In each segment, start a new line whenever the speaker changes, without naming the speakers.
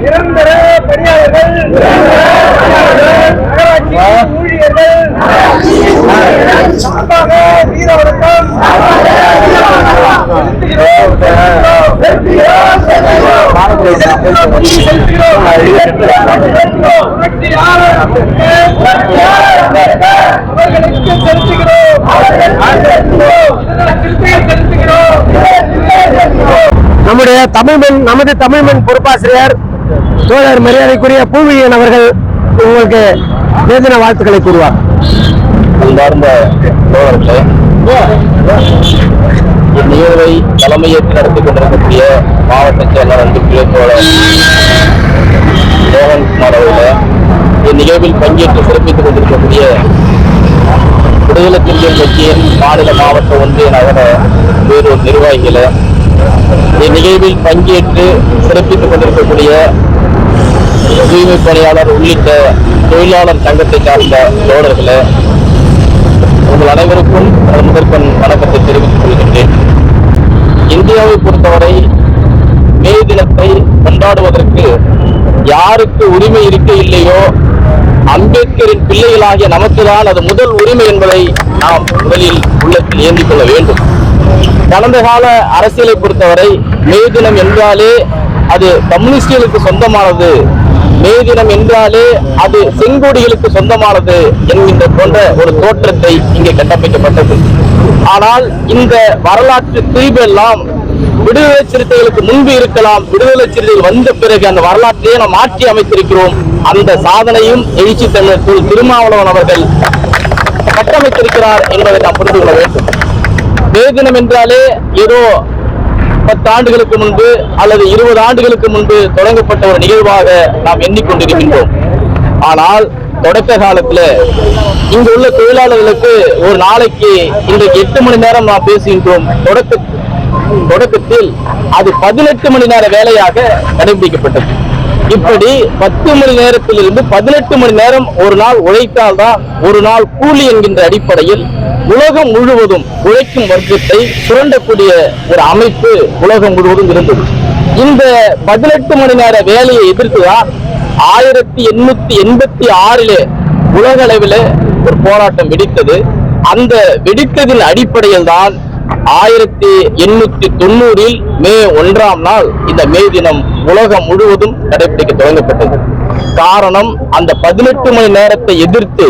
நிரந்தர பணியாளர்கள், நகராட்சி ஊழியர்கள் சார்பாக வீர வணக்கம்
நம்முடைய நமது தமிழ்மண் பொறுப்பாசிரியர் தோழர் மரியாதைக்குரிய பூவியன் அவர்கள் உங்களுக்கு வேதன வாழ்த்துக்களை கூறுவார்.
அன்பார்ந்த தோழர்களே, இந்நிகழ்வை தலைமையேற்று நடத்தி கொண்டிருக்கக்கூடிய மாவட்ட செயலர் அன்புக்குரிய தோழர் மோகன்குமார் அவர்கள், இந்நிகழ்வில் பங்கேற்று சிறப்பித்துக் கொண்டிருக்கக்கூடிய விடுதலை சிறுத்தைகள் கட்சியின் மாநில மாவட்ட ஒன்றிய நகர வேறொரு நிர்வாகிகளை, இந்நிகழ்வில் பங்கேற்று சிறப்பித்துக் கொண்டிருக்கக்கூடிய தூய்மை பணியாளர் உள்ளிட்ட தொழிலாளர் சங்கத்தை சார்ந்த தோழர்களே, உங்கள் அனைவருக்கும் முதற்கண் வணக்கத்தை தெரிவித்துக் கொள்கின்றேன். இந்தியாவை பொறுத்தவரை மே தினத்தை கொண்டாடுவதற்கு யாருக்கு உரிமை இருக்க இல்லையோ அம்பேத்கரின் பிள்ளைகளாகிய நமக்குதான் அது முதல் உரிமை என்பதை நாம் முதலில் உள்ளத்தில் ஏந்திக் கொள்ள வேண்டும். கடந்த கால அரசியலை பொறுத்தவரை மே தினம் என்றாலே அது கம்யூனிஸ்டுகளுக்கு சொந்தமானது, மே தினம் என்றாலே அது செங்கோடிகளுக்கு சொந்தமானது என்கின்ற போன்ற ஒரு தோற்றத்தை இங்கே கட்டமைக்கப்பட்டது. ஆனால் இந்த வரலாற்று திரிபெல்லாம் விடுதலை சிறுத்தைகளுக்கு முன்பு இருக்கலாம், விடுதலை சிறுத்தைகள் வந்த பிறகு அந்த வரலாற்றையே நாம் மாற்றி அமைத்திருக்கிறோம். அந்த சாதனையும் எழுச்சி தமிழர் திருமாவளவன் அவர்கள் கட்டமைத்திருக்கிறார் என்பதை நாம் புரிந்து கொள்ள வேண்டும். மே தினம் என்றாலே ஏதோ 10 ஆண்டுகளுக்கு முன்பு அல்லது 20 ஆண்டுகளுக்கு முன்பு தொடங்கப்பட்ட ஒரு நிகழ்வாக நாம் எண்ணிக்கொண்டிருக்கின்றோம். ஆனால் தொடக்க காலத்தில் இங்கு உள்ள தொழிலாளர்களுக்கு ஒரு நாளைக்கு இன்றைக்கு 8 மணி நேரம் நாம் பேசுகின்றோம். தொடக்கத்தில் அது 18 மணி நேர வேலையாக கடைபிடிக்கப்பட்டது. இப்படி 10 மணி நேரத்திலிருந்து 18 மணி நேரம் ஒரு நாள் உழைத்தால்தான் ஒரு நாள் கூலி என்கின்ற அடிப்படையில் உலகம் முழுவதும் உழைக்கும் வர்க்கத்தை சுரண்டக்கூடிய ஒரு அமைப்பு உலகம் முழுவதும் இருந்தது. இந்த 18 மணி நேர வேலையை எதிர்த்துதான் 1886 உலக அளவில் ஒரு போராட்டம் வெடித்தது. அந்த வெடித்ததின் அடிப்படையில் தான் 1890 மே 1ஆம் நாள் இந்த மே தினம் உலகம் முழுவதும் கடைபிடிக்க தொடங்கப்பட்டது. காரணம், அந்த 18 மணி நேரத்தை எதிர்த்து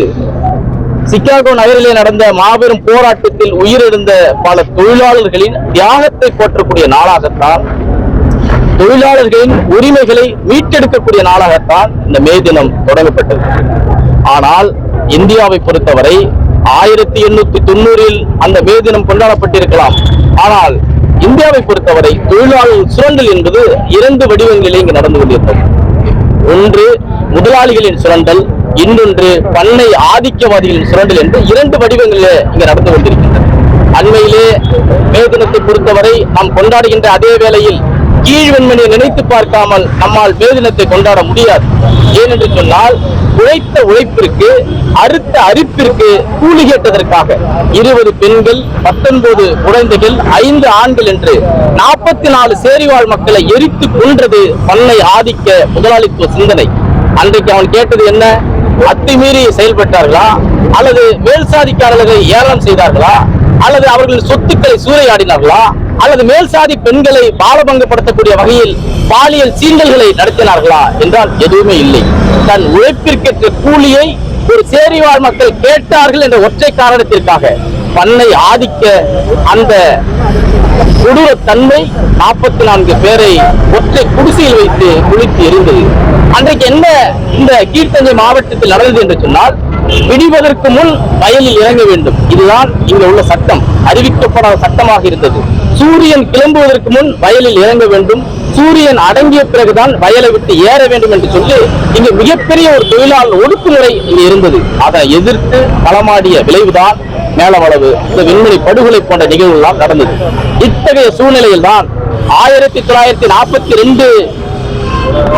சிகாகோ நகரிலே நடந்த மாபெரும் போராட்டத்தில் உயிரிழந்த பல தொழிலாளர்களின் தியாகத்தை போற்றக்கூடிய நாளாகத்தான், தொழிலாளர்களின் உரிமைகளை மீட்டெடுக்கக்கூடிய நாளாகத்தான் இந்த மே தினம் தொடங்கப்பட்டது. ஆனால் இந்தியாவை பொறுத்தவரை 1890 அந்த மே தினம் கொண்டாடப்பட்டிருக்கலாம். ஆனால் இந்தியாவை பொறுத்தவரை தொழிலாளர் சுரண்டல் என்பது 2 வடிவங்களிலே இங்கு நடந்து கொண்டிருந்தது. ஒன்று முதலாளிகளின் சுரண்டல், இன்னொன்று பண்ணை ஆதிக்கவாதிகளின் சுரண்டல் என்று 2 வடிவங்களிலே இங்கு நடந்து கொண்டிருக்கின்றன. அண்மையிலே மே தினத்தை பொறுத்தவரை நாம் கொண்டாடுகின்ற அதே வேளையில் கீழ்வன்மணியை நினைத்து பார்க்காமல் நம்மால் மே தினத்தை கொண்டாட முடியாது. ஏனென்று சொன்னால், உழைத்த உழைப்பிற்கு, அறுத்த அரிப்பிற்கு கூலி கேட்டதற்காக 20 பெண்கள், 19 குழந்தைகள், 5 ஆண்கள் என்று 44 சேரிவாழ் மக்களை எரித்து கொன்றது பண்ணை ஆதிக்க முதலாளித்துவ சிந்தனை. அன்றைக்கு அவன் கேட்டது என்ன? அத்துமீறி செயல்பட்டார்களா, அல்லது மேல் சாதிக்காரர்களை ஏளனம் செய்தார்களா, அல்லது அவர்கள் சொத்துக்களை சூறையாடினார்களா, அல்லது மேல் சாதி பெண்களை பாலபங்கப்படுத்தக்கூடிய வகையில் பாலியல் சீண்டல்களை நடத்தினார்களா என்றால் எதுவுமே இல்லை. தன் உழைப்பிற்கேற்ற கூலியை ஒரு சேரிவாழ் மக்கள் கேட்டார்கள் என்ற ஒற்றை காரணத்திற்காக பண்ணை ஆதிக்க அந்த கொடூர தன்மை 44 பேரை ஒற்றை குடிசையில் வைத்து குளித்து எரிந்தது. அன்றைக்கு என்ன இந்த கீழ்த்தஞ்சை மாவட்டத்தில் நடந்தது என்று சொன்னால், விடிவதற்கு முன் வயலில் இறங்க வேண்டும். இதுதான் இங்க உள்ள சட்டம், அறிவிக்கப்படாத சட்டமாக இருந்தது. சூரியன் கிளம்புவதற்கு முன் வயலில் இறங்க வேண்டும், சூரியன் அடங்கிய பிறகுதான் வயலை விட்டு ஏற வேண்டும் என்று சொல்லி இங்கு மிகப்பெரிய ஒரு தொழிலாளர் ஒடுக்குமுறை இங்கு இருந்தது. அதை எதிர்த்து களமாடிய விளைவுதான் மேலவளவு இந்த விண்வெளி படுகொலை போன்ற நிகழ்வுகள் நடந்தது. இத்தகைய சூழ்நிலையில் தான் 1942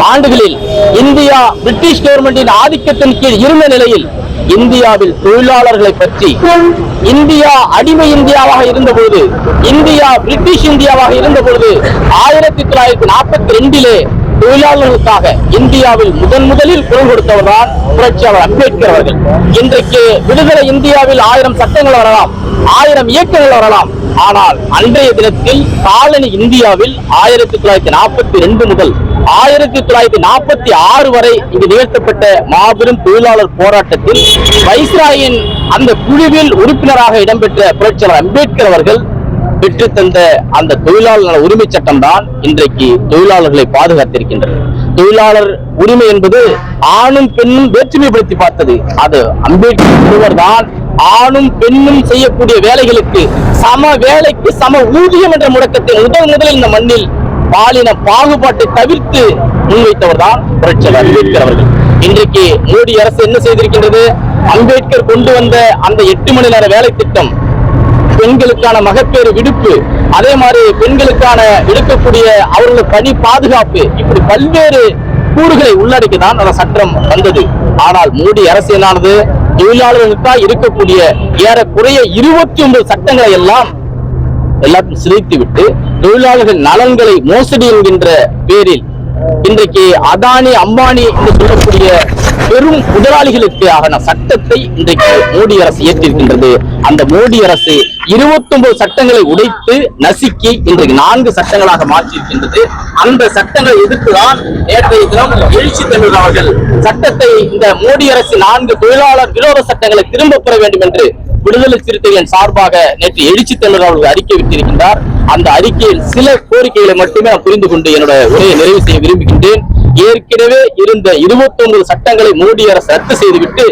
ஆண்டுகளில் இந்தியா பிரிட்டிஷ் கவர்மெண்டின் ஆதிக்கத்தின் கீழ் இருந்த நிலையில் இந்தியாவில் தொழிலாளர்களை பற்றி இந்தியா அடிமை இந்தியாவாக இருந்தபோது, இந்தியா பிரிட்டிஷ் இந்தியாவாக இருந்தபோது 1942 தொழிலாளர்களுக்காக இந்தியாவில் முதலில் குரல் கொடுத்தவர்தான் புரட்சியாளர் அம்பேத்கர் அவர்கள். இன்றைக்கு விடுதலை இந்தியாவில் 1000 சட்டங்கள் வரலாம், 1000 இயக்கங்கள் வரலாம். ஆனால் அன்றைய தினத்தில் காலனி இந்தியாவில் 1942 முதல் 1946 வரை இங்கு நிகழ்த்தப்பட்ட மாபெரும் தொழிலாளர் போராட்டத்தில் வைஸ்ராயின் அந்த குழுவில் உறுப்பினராக இடம்பெற்ற புரட்சியாளர் அம்பேத்கர் அவர்கள் பெற்று தந்த அந்த தொழிலாளர் உரிமை சட்டம் தான் இன்றைக்கு தொழிலாளர்களை பாதுகாத்திருக்கின்றது. தொழிலாளர் உரிமை என்பது ஆணும் பெண்ணும் வேற்றுமைப்படுத்தி பார்த்தது. அது அம்பேத்கர் ஒருவர் தான் ஆணும் பெண்ணும் செய்யக்கூடிய வேலைகளுக்கு சம வேலைக்கு சம ஊதியம் என்ற முழக்கத்தை முதலில் இந்த மண்ணில் பாலின பாகுபாட்டை தவிர்த்து முன்வைத்தவர் தான் புரட்சியாளர் அம்பேத்கர் அவர்கள். இன்றைக்கு மோடி அரசு என்ன செய்திருக்கின்றது? அம்பேத்கர் கொண்டு வந்த அந்த 8 மணி நேர வேலை திட்டம், பெண்களுக்கான மகப்பேறு விடுப்பு, அதே மாதிரி பெண்களுக்கான எடுக்கக்கூடிய அவர்களுடைய பணி பாதுகாப்பு, இப்படி பல்வேறு கூறுகளை உள்ளடக்கிதான் அந்த சட்டம் வந்தது. ஆனால் மோடி அரசு என்னானது? தொழிலாளர்களுக்காக இருக்கக்கூடிய ஏறக்குறைய 29 சட்டங்களை எல்லாம் எல்லாத்தையும் சிதைத்து விட்டு தொழிலாளர்கள் நலன்களை மோசடி என்கின்ற பேரில் இன்றைக்கு அதானி அம்பானி என்று சொல்லக்கூடிய பெரும் முதலாளிகளுக்கான சட்டத்தை இன்றைக்கு மோடி அரசு ஏற்றிருக்கின்றது. அந்த மோடி அரசு 29 சட்டங்களை உடைத்து நசுக்கி இன்றைக்கு 4 சட்டங்களாக மாற்றியிருக்கின்றது. அந்த சட்டங்களை எதிர்த்துதான் நேற்றைய தினம் எழுச்சி தமிழர் அவர்கள் சட்டத்தை, இந்த மோடி அரசு 4 தொழிலாளர் விரோத சட்டங்களை திரும்ப பெற வேண்டும் என்று விடுதலை சிறுத்தைகளின் சார்பாக நேற்று எழுச்சி தமிழர் அவர்கள் அறிக்கை விட்டிருக்கின்றார். அந்த அறிக்கையில் சில கோரிக்கைகளை மட்டுமே நான் புரிந்து கொண்டு என்னுடைய உரையை நிறைவு செய்ய விரும்புகின்றேன். ஏற்கனவே இருந்த 29 சட்டங்களை மோடி அரசு ரத்து செய்துவிட்டு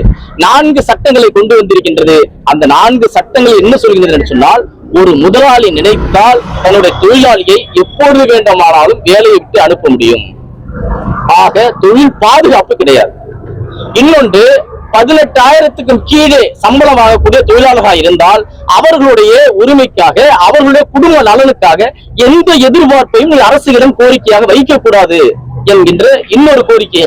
4 சட்டங்களை கொண்டு வந்திருக்கின்றது. அந்த 4 சட்டங்கள் என்ன சொல்கின்றது என்று சொன்னால், ஒரு முதலாளி நினைத்தால் தன்னுடைய தொழிலாளியை எப்பொழுது வேண்டுமானாலும் வேலையை விட்டு அனுப்ப முடியும். ஆக தொழில் பாதுகாப்பு கிடையாது. இன்னொன்று, 18,000க்கும் கீழே சம்பளம் வாங்கக்கூடிய தொழிலாளர்களாக இருந்தால் அவர்களுடைய உரிமைக்காக, அவர்களுடைய குடும்ப நலனுக்காக எந்த எதிர்பார்ப்பையும் அரசுகளிடம் கோரிக்கையாக வைக்கக்கூடாது என்கின்ற இன்னொரு கோரிக்கை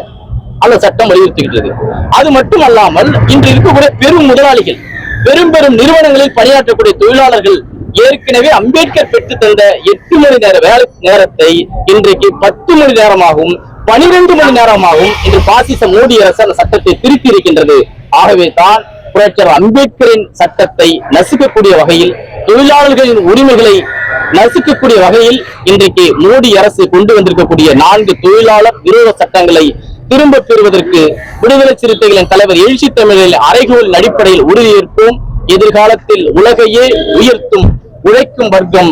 அந்த சட்டம் வலியுறுத்துகின்றது. அது மட்டுமல்லாமல் இன்று இருக்கக்கூடிய பெரும் முதலாளிகள், பெரும் நிறுவனங்களில் பணியாற்றக்கூடிய தொழிலாளர்கள் ஏற்கனவே அம்பேத்கர் பெற்று தந்த 8 மணி நேர வேலை நேரத்தை இன்றைக்கு 10 மணி நேரமாகவும் 12 மணி நேரமாகவும் இன்று பாசிச மோடி அரசு அந்த சட்டத்தை திருத்தி இருக்கின்றது. ஆகவே தான் புரட்சியாளர் அம்பேத்கரின் சட்டத்தை நசுக்கக்கூடிய வகையில், தொழிலாளர்களின் உரிமைகளை நசுக்கக்கூடிய வகையில் இன்றைக்கு மோடி அரசு கொண்டு வந்திருக்கக்கூடிய 4 தொழிலாளர் விரோத சட்டங்களை திரும்ப பெறுவதற்கு விடுதலை சிறுத்தைகளின் தலைவர் எழுச்சி தமிழில் அறைகோலின் அடிப்படையில் உறுதியேற்போம். எதிர்காலத்தில் உலகையே உயர்த்தும் உழைக்கும் வர்க்கம்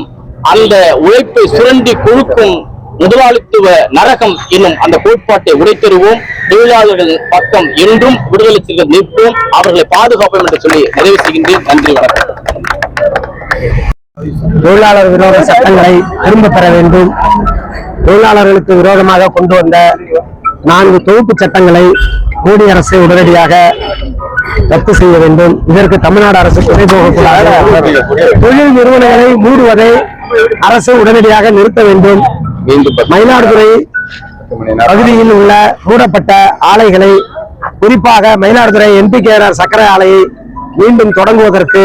அந்த உழைப்பை சுரண்டி கொழுக்கும் முதலாளித்துவ நரகம் என்னும் அந்த கோட்பாட்டை உடைத்தெறுவோம். தொழிலாளர்கள் பக்கம் என்றும் விடுதலை சிறுத்தைகள் நிற்போம், அவர்களை பாதுகாப்போம் என்று சொல்லி நிறைவு செய்கின்றேன். நன்றி, வணக்கம்.
தொழிலாளர் விரோத சட்டங்களை திரும்ப பெற வேண்டும். தொழிலாளர்களுக்கு விரோதமாக கொண்டு வந்த 4 தொகுப்பு சட்டங்களை மோடி அரசு உடனடியாக ரத்து செய்ய வேண்டும். இதற்கு தமிழ்நாடு அரசு துணை போகக்கூடாது. தொழில் நிறுவனங்களை மூடுவதை அரசு உடனடியாக நிறுத்த வேண்டும். மயிலாடுதுறை பகுதியில் உள்ள மூடப்பட்ட ஆலைகளை, குறிப்பாக மயிலாடுதுறை NPKR சர்க்கரை ஆலையை மீண்டும் தொடங்குவதற்கு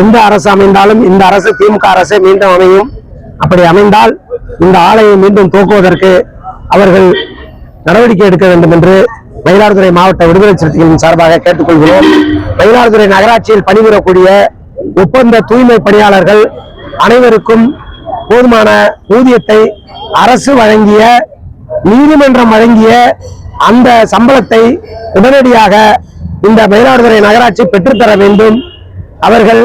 எந்த அரசு அமைந்தாலும் இந்த அரசு திமுக அரசு மீண்டும் அமையும். அப்படி அமைந்தால் இந்த ஆலையை மீண்டும் துவக்குவதற்கு அவர்கள் நடவடிக்கை எடுக்க வேண்டும் என்று மயிலாடுதுறை மாவட்ட விடுதலை சிறுத்தைகளின் சார்பாக கேட்டுக்கொள்கிறோம். மயிலாடுதுறை நகராட்சியில் பணிபுரியக்கூடிய ஒப்பந்த தூய்மை பணியாளர்கள் அனைவருக்கும் போதுமான ஊதியத்தை அரசு வழங்கிய, நீதிமன்றம் வழங்கிய அந்த சம்பளத்தை உடனடியாக இந்த மயிலாடுதுறை நகராட்சி பெற்றுத்தர வேண்டும். அவர்கள்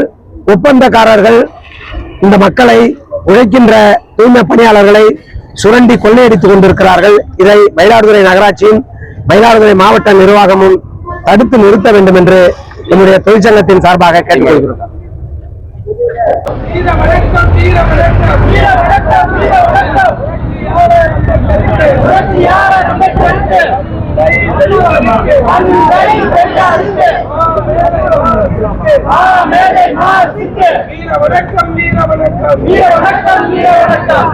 ஒப்பந்தக்காரர்கள் இந்த மக்களை, உழைக்கின்ற தூய்மை பணியாளர்களை சுரண்டி கொள்ளையடித்துக் கொண்டிருக்கிறார்கள். இதை மயிலாடுதுறை நகராட்சியும் மயிலாடுதுறை மாவட்ட நிர்வாகமும் தடுத்து நிறுத்த வேண்டும் என்று நம்முடைய தொழிற்சங்கத்தின் சார்பாக கேட்டுக்கொள்கிறோம்.
வீர வணக்கம், வீர வணக்கம், வீர வணக்கம், வீர வணக்கம். புரட்சியாளர் அம்பேத்கருக்கு அன்பை வென்றாருக்கு மேலை மாசிக்கு வீர வணக்கம் வீர வணக்கம் வீர வணக்கம் வீர வணக்கம்